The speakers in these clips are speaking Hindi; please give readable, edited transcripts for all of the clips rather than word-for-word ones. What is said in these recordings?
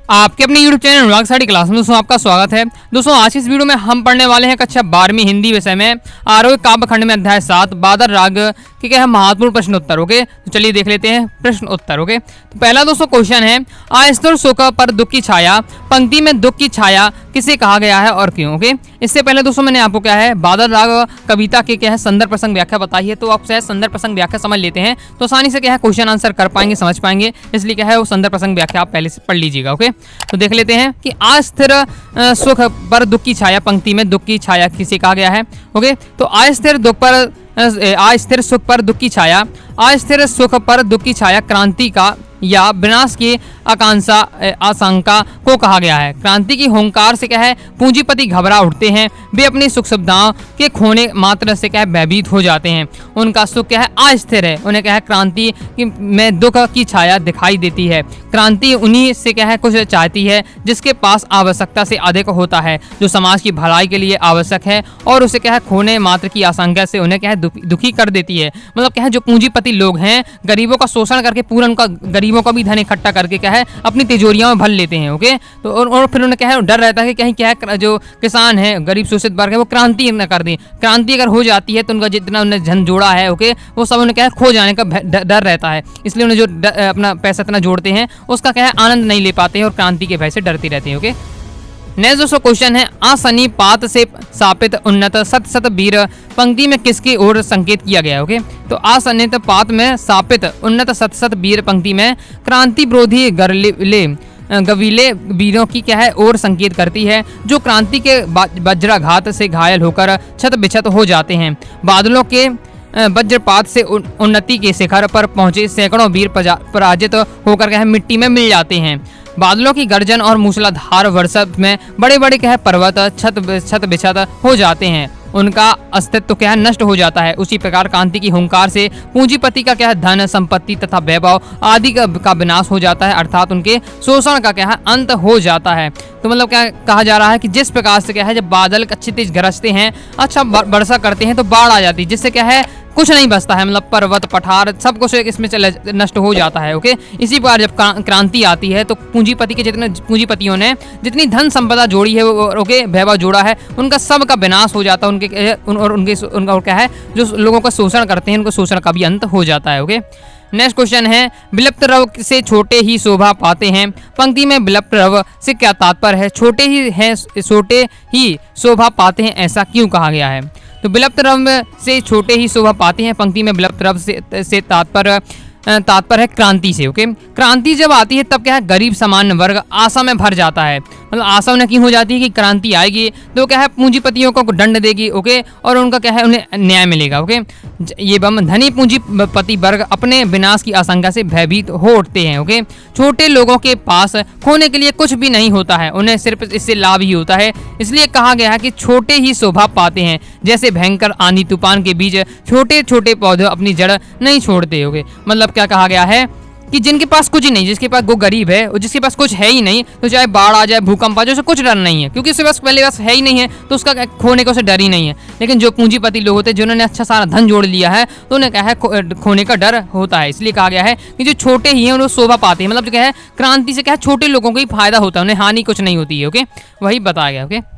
आपके अपने YouTube चैनल अनुराग साड़ी क्लास में दोस्तों आपका स्वागत है। दोस्तों आज की इस वीडियो में हम पढ़ने वाले हैं कक्षा 12वीं हिंदी विषय में आरोग्य काव्य खंड में अध्याय 7 बादल राग के क्या है महत्वपूर्ण प्रश्न उत्तर। ओके, तो चलिए देख लेते हैं प्रश्न उत्तर। ओके, तो पहला दोस्तों क्वेश्चन है, अस्थिर सुख पर दुख की छाया, पंक्ति में दुख की छाया किसे कहा गया है और क्यों। ओके, इससे पहले दोस्तों मैंने आपको क्या है बादल राग कविता के क्या है संदर्भ प्रसंग व्याख्या बताई है, तो आप क्या है संदर्भ प्रसंग व्याख्या समझ लेते हैं तो आसानी से क्या है क्वेश्चन आंसर कर पाएंगे, समझ पाएंगे। इसलिए क्या है वो संदर्भ प्रसंग व्याख्या आप पहले से पढ़ लीजिएगा। ओके, तो देख लेते हैं कि अस्थिर सुख पर दुख की छाया, पंक्ति में दुख की छाया किसे कहा गया है। ओके, तो अस्थिर सुख पर दुख की छाया, अस्थिर सुख पर दुख की छाया क्रांति का या विनाश की आशंका को कहा गया है। क्रांति की हुंकार से क्या है पूंजीपति घबरा उठते हैं, वे अपनी सुख सुविधाओं के खोने मात्र से क्या है भयभीत हो जाते हैं। उनका सुख क्या है अस्थिर है, उन्हें क्या है क्रांति में दुख की छाया दिखाई देती है। क्रांति उन्हीं से क्या है कुछ चाहती है जिसके पास आवश्यकता से अधिक होता है, जो समाज की भलाई के लिए आवश्यक है, और उसे क्या है खोने मात्र की आशंका से उन्हें क्या है दुखी कर देती है। मतलब क्या है जो पूंजीपति लोग हैं गरीबों का शोषण करके पूरा उनका गरीबों का भी धन इकट्ठा करके क्या है अपनी तिजोरियों में भर लेते हैं। ओके, तो और फिर उन्हें क्या है डर रहता है कि कहीं क्या है जो किसान है गरीब शोषित वर्ग है वो क्रांति न कर दें। क्रांति अगर हो जाती है तो उनका जितना उन्हें धन जोड़ा है ओके वो सब उन्हें क्या है खो जाने का डर रहता है। इसलिए उन्हें जो अपना पैसा इतना जोड़ते हैं उसका क्या है आनंद नहीं ले पाते हैं और क्रांति के भय से डरते रहते हैं। ओके, नेक्स्ट दोस्तों क्वेश्चन है, आसनी पात से स्थापित उन्नत सत सत वीर पंक्ति में किसकी ओर संकेत किया गया है। ओके, तो आसनित पात में स्थापित उन्नत सत सत वीर पंक्ति में क्रांति विरोधी गवीले वीरों की क्या है और संकेत करती है, जो क्रांति के वज्राघात से घायल होकर छत बिछत हो जाते हैं। बादलों के वज्रपात से उन्नति के शिखर पर पहुंचे सैकड़ों वीर पराजित होकर क्या है मिट्टी में मिल जाते हैं। बादलों की गर्जन और मूसलाधार वर्षा में बड़े बड़े क्या है पर्वत छत बिछत हो जाते हैं, उनका अस्तित्व क्या है नष्ट हो जाता है। उसी प्रकार क्रांति की हुंकार से पूंजीपति का क्या है धन संपत्ति तथा वैभव आदि का विनाश हो जाता है, अर्थात उनके शोषण का क्या है अंत हो जाता है। तो मतलब क्या कहा जा रहा है कि जिस प्रकार से क्या है जब बादल अच्छी तेज गरजते हैं, अच्छा वर्षा करते हैं तो बाढ़ आ जाती है, जिससे क्या है कुछ नहीं बचता है, मतलब पर्वत पठार सब कुछ इसमें नष्ट हो जाता है। ओके, इसी प्रकार जब क्रांति आती है तो पूंजीपति के जितने पूंजीपतियों ने जितनी धन संपदा जोड़ी है वो ओके वैभव जोड़ा है उनका सब का विनाश हो जाता है, उनका क्या है जो लोगों का शोषण करते हैं उनका शोषण का भी अंत हो जाता है। ओके, नेक्स्ट क्वेश्चन है, विलुप्त रव से छोटे ही शोभा पाते हैं पंक्ति में विलुप्त रव से क्या तात्पर्य है, छोटे ही शोभा पाते हैं ऐसा क्यों कहा गया है। तो विलुप्त रव से छोटे ही शोभा पाते हैं पंक्ति में विलुप्त रव से तात्पर्य है क्रांति से। ओके, क्रांति जब आती है तब क्या है गरीब सामान्य वर्ग आशा में भर जाता है, मतलब आशा उन्हें क्यों हो जाती है कि क्रांति आएगी तो क्या है पूंजीपतियों को दंड देगी। ओके, और उनका क्या है उन्हें न्याय मिलेगा। ओके, ये धनी पूंजीपति वर्ग अपने विनाश की आशंका से भयभीत हो उठते हैं। ओके, छोटे लोगों के पास खोने के लिए कुछ भी नहीं होता है, उन्हें सिर्फ इससे लाभ ही होता है, इसलिए कहा गया है कि छोटे ही शोभा पाते हैं। जैसे भयंकर आंधी तूफान के बीच छोटे छोटे पौधे अपनी जड़ नहीं छोड़ते। ओके, मतलब क्या कहा गया है कि जिनके पास कुछ ही नहीं, जिसके पास वो गरीब है और जिसके पास कुछ है ही नहीं, तो चाहे बाढ़ आ जाए भूकंप आ जाए उसे कुछ डर नहीं है, क्योंकि उसके पास पहले पास है ही नहीं है तो उसका खोने का उसे डर ही नहीं है। लेकिन जो पूंजीपति लोग होते हैं जिन्होंने अच्छा सारा धन जोड़ लिया है तो उन्हें क्या है खोने का डर होता है, इसलिए कहा गया है कि जो छोटे ही हैं उन्हें शोभा पाते हैं। मतलब जो क्या है क्रांति से क्या है छोटे लोगों को ही फायदा होता है, उन्हें हानि कुछ नहीं होती है। ओके, वही बताया गया। ओके,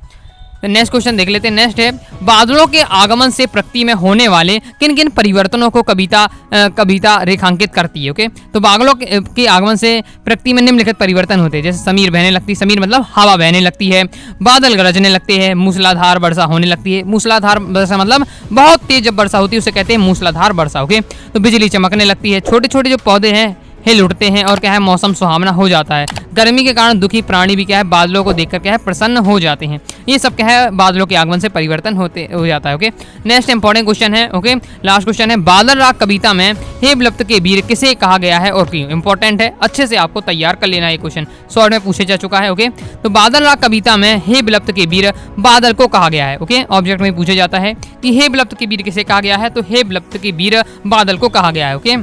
नेक्स्ट क्वेश्चन देख लेते हैं। नेक्स्ट है, बादलों के आगमन से प्रकृति में होने वाले किन किन परिवर्तनों को कविता रेखांकित करती है। ओके, तो बादलों के आगमन से प्रकृति में निम्नलिखित परिवर्तन होते हैं, जैसे समीर बहने लगती, समीर मतलब हवा बहने लगती है, बादल गरजने लगते हैं, मूसलाधार वर्षा होने लगती है। मूसलाधार वर्षा मतलब बहुत तेज जब वर्षा होती है उसे कहते हैं मूसलाधार वर्षा। ओके, तो बिजली चमकने लगती है, छोटे छोटे जो पौधे हैं हिल उठते हैं और क्या है मौसम सुहावना हो जाता है। गर्मी के कारण दुखी प्राणी भी क्या है बादलों को देखकर क्या है प्रसन्न हो जाते हैं। ये सब क्या है बादलों के आगमन से परिवर्तन हो जाता है। ओके, नेक्स्ट इंपॉर्टेंट क्वेश्चन है। ओके, लास्ट क्वेश्चन है, बादल राग कविता में हे विलुप्त के वीर किसे कहा गया है और क्यों। इंपॉर्टेंट है, अच्छे से आपको तैयार कर लेना है, ये क्वेश्चन शॉर्ट में पूछे जा चुका है। ओके, तो बादल राग कविता में हे विलुप्त के वीर बादल को कहा गया है। ओके, ऑब्जेक्ट में पूछा जाता है कि हे विलुप्त के वीर किसे कहा गया है, तो हे विलुप्त के वीर बादल को कहा गया है। ओके,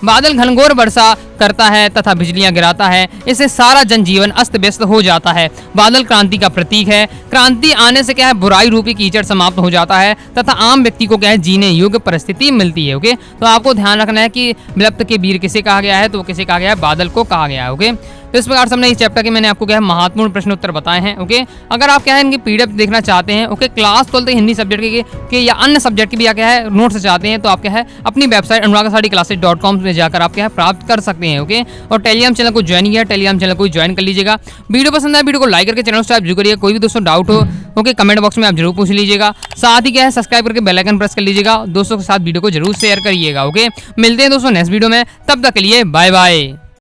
बादल घनघोर वर्षा करता है तथा बिजलियां गिराता है, इससे सारा जनजीवन अस्त व्यस्त हो जाता है। बादल क्रांति का प्रतीक है, क्रांति आने से क्या है बुराई रूपी कीचड़ समाप्त हो जाता है तथा आम व्यक्ति को क्या है जीने योग्य परिस्थिति मिलती है। ओके, तो आपको ध्यान रखना है कि विलुप्त के वीर किसे कहा गया है, तो किसे कहा गया है बादल को कहा गया है। ओके, तो इस प्रकार से हमने इस चैप्टर के मैंने आपको क्या है महत्वपूर्ण प्रश्न उत्तर बताए हैं। ओके, अगर आप क्या है इनकी पीडीएफ देखना चाहते हैं, ओके, क्लास 12 हिंदी सब्जेक्ट के या अन्य सब्जेक्ट की भी क्या है नोट्स चाहते हैं, तो आप क्या है अपनी वेबसाइट anuragsaadiclasses.com में जाकर आप क्या है प्राप्त कर सकते हैं। ओके, और टेलीग्राम चैनल को ज्वाइन किया, टेलीग्राम चैनल को ज्वाइन कर लीजिएगा। वीडियो पसंद आए वीडियो को लाइक करके चैनल सब्सक्राइब जरूर करिए। कोई भी दोस्तों डाउट हो ओके कमेंट बॉक्स में आप जरूर पूछ लीजिएगा। साथ ही क्या है सब्सक्राइब करके बेल आइकन प्रेस कर लीजिएगा। दोस्तों के साथ वीडियो को जरूर शेयर करिएगा। ओके, मिलते हैं दोस्तों नेक्स्ट वीडियो में, तब तक के लिए बाय बाय।